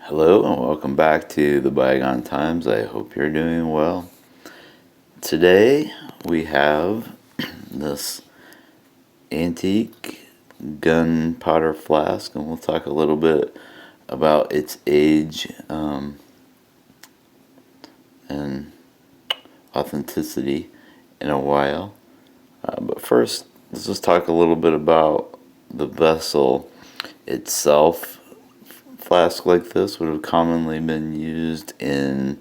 Hello and welcome back to the Bygone Times. I hope you're doing well. Today we have this antique gunpowder flask, and we'll talk a little bit about its age and authenticity in a while. But first, let's just talk a little bit about the vessel itself. Flask like this would have commonly been used in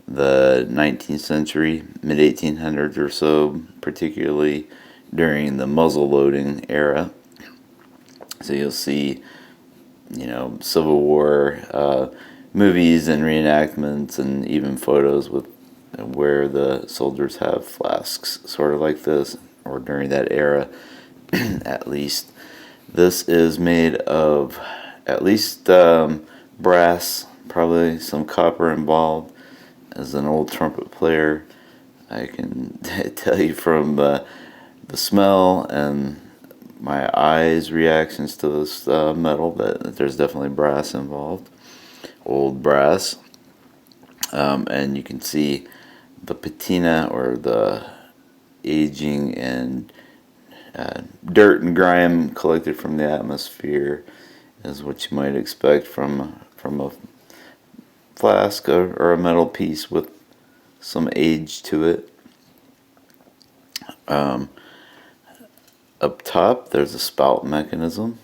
the 19th century, mid 1800s or so, particularly during the muzzle-loading era. So you'll see, Civil War movies and reenactments, and even photos with where the soldiers have flasks, sort of like this, or during that era, at least. This is made of at least brass, probably some copper involved. As an old trumpet player, I can tell you from the smell and my eyes' reactions to this metal that there's definitely brass involved, old brass. And you can see the patina, or the aging and dirt and grime collected from the atmosphere, is what you might expect from a flask or a metal piece with some age to it. Up top, there's a spout mechanism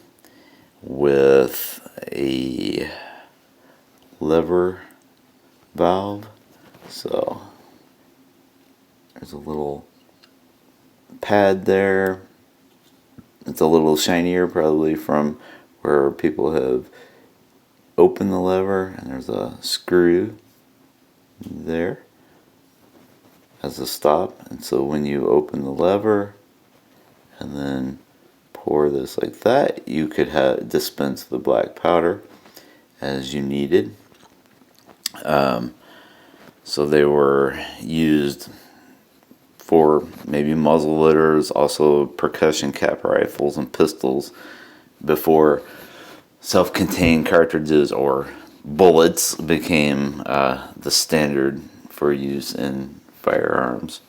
with a lever valve. So there's a little pad there. It's a little shinier, probably from where people have opened the lever, and there's a screw there as a stop. And so when you open the lever and then pour this like that, you could dispense the black powder as you needed. So they were used for maybe muzzle loaders, also percussion cap rifles and pistols, before self-contained cartridges or bullets became the standard for use in firearms.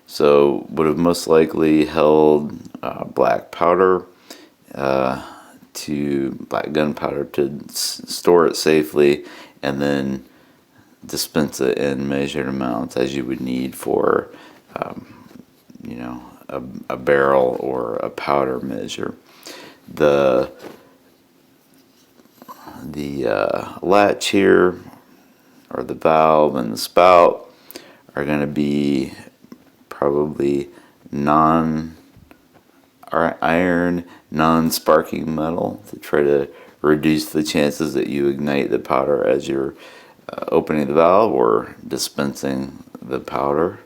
So would have most likely held black powder, black gunpowder, to store it safely, and then dispense it in measured amounts as you would need for, a barrel or a powder measure. The latch here, or the valve and the spout, are going to be probably non-iron, non-sparking metal, to try to reduce the chances that you ignite the powder as you're opening the valve or dispensing the powder.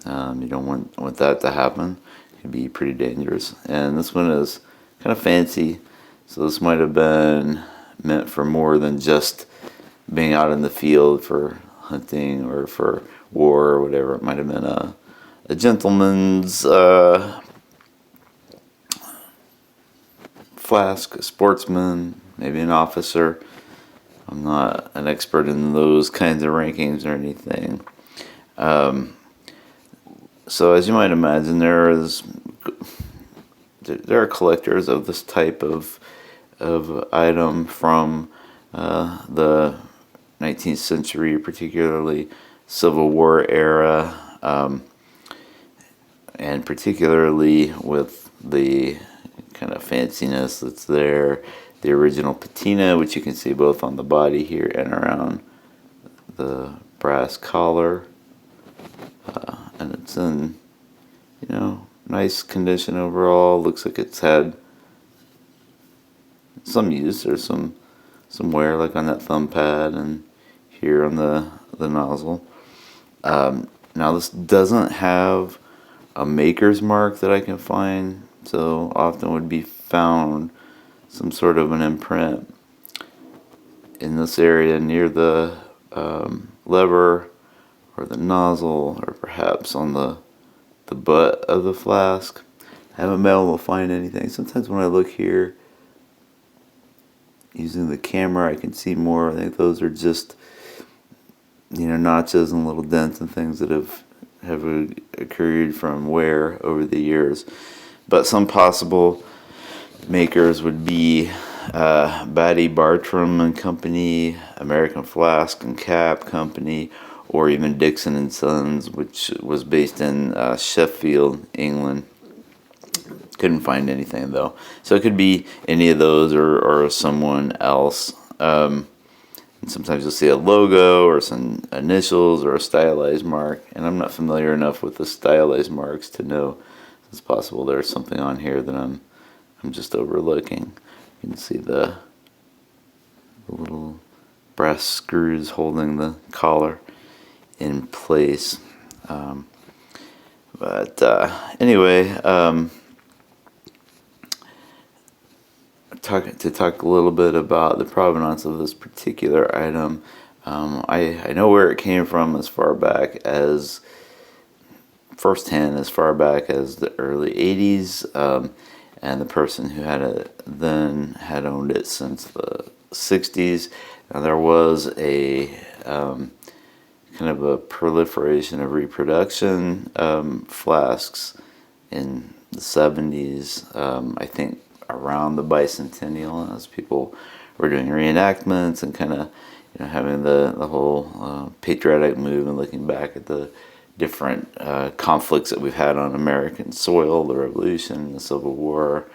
You don't want that to happen. It can be pretty dangerous. And this one is kind of fancy, so this might have been meant for more than just being out in the field for hunting or for war or whatever. It might have been a gentleman's flask, a sportsman, maybe an officer. I'm not an expert in those kinds of rankings or anything. So as you might imagine, there are collectors of this type of item from the 19th century, particularly Civil War era, and particularly with the kind of fanciness that's there. The original patina, which you can see both on the body here and around the brass collar, and it's in nice condition overall. Looks like it's had some use. There's some wear, like on that thumb pad and here on the nozzle. Now this doesn't have a maker's mark that I can find, so often would be found some sort of an imprint in this area near the lever or the nozzle, or perhaps on the butt of the flask. I haven't been able to find anything. Sometimes when I look here, using the camera, I can see more. I think those are just, notches and little dents and things that have occurred from wear over the years. But some possible makers would be Batty Bartram and Company, American Flask and Cap Company, or even Dixon and Sons, which was based in Sheffield, England. Couldn't find anything though, so it could be any of those or someone else. And sometimes you'll see a logo or some initials or a stylized mark, and I'm not familiar enough with the stylized marks to know. It's possible there's something on here that I'm just overlooking. You can see the little brass screws holding the collar in place. Anyway, to talk a little bit about the provenance of this particular item. I know where it came from as far back as firsthand, as far back as the early 80s, and the person who had it then had owned it since the 60s. Now there was a kind of a proliferation of reproduction flasks in the 70s, I think around the bicentennial, as people were doing reenactments and kind of having the whole patriotic move and looking back at the different conflicts that we've had on American soil, the Revolution, the Civil War,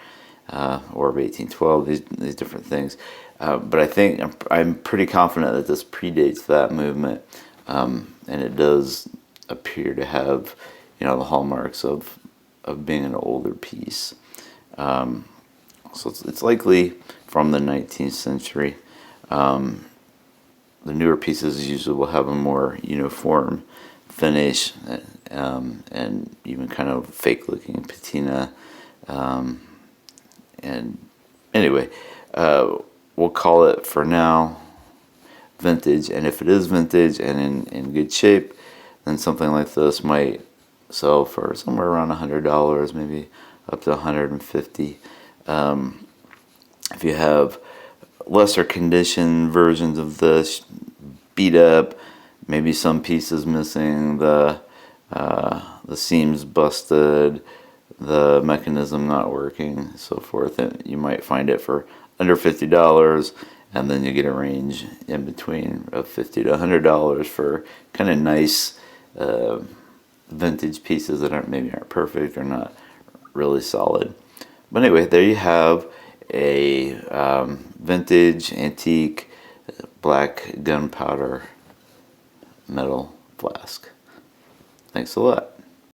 War of 1812, these different things. But I think I'm pretty confident that this predates that movement, and it does appear to have the hallmarks of being an older piece. So it's likely from the 19th century. The newer pieces usually will have a more uniform finish, and even kind of fake looking patina. And anyway, we'll call it for now vintage. And if it is vintage and in good shape, then something like this might sell for somewhere around $100, maybe up to $150. If you have lesser condition versions of this, beat up, maybe some pieces missing, the seams busted, the mechanism not working, so forth, and you might find it for under $50, and then you get a range in between of $50 to $100 for kind of nice vintage pieces that aren't perfect or not really solid. But anyway, there you have a vintage antique black gunpowder metal flask. Thanks a lot.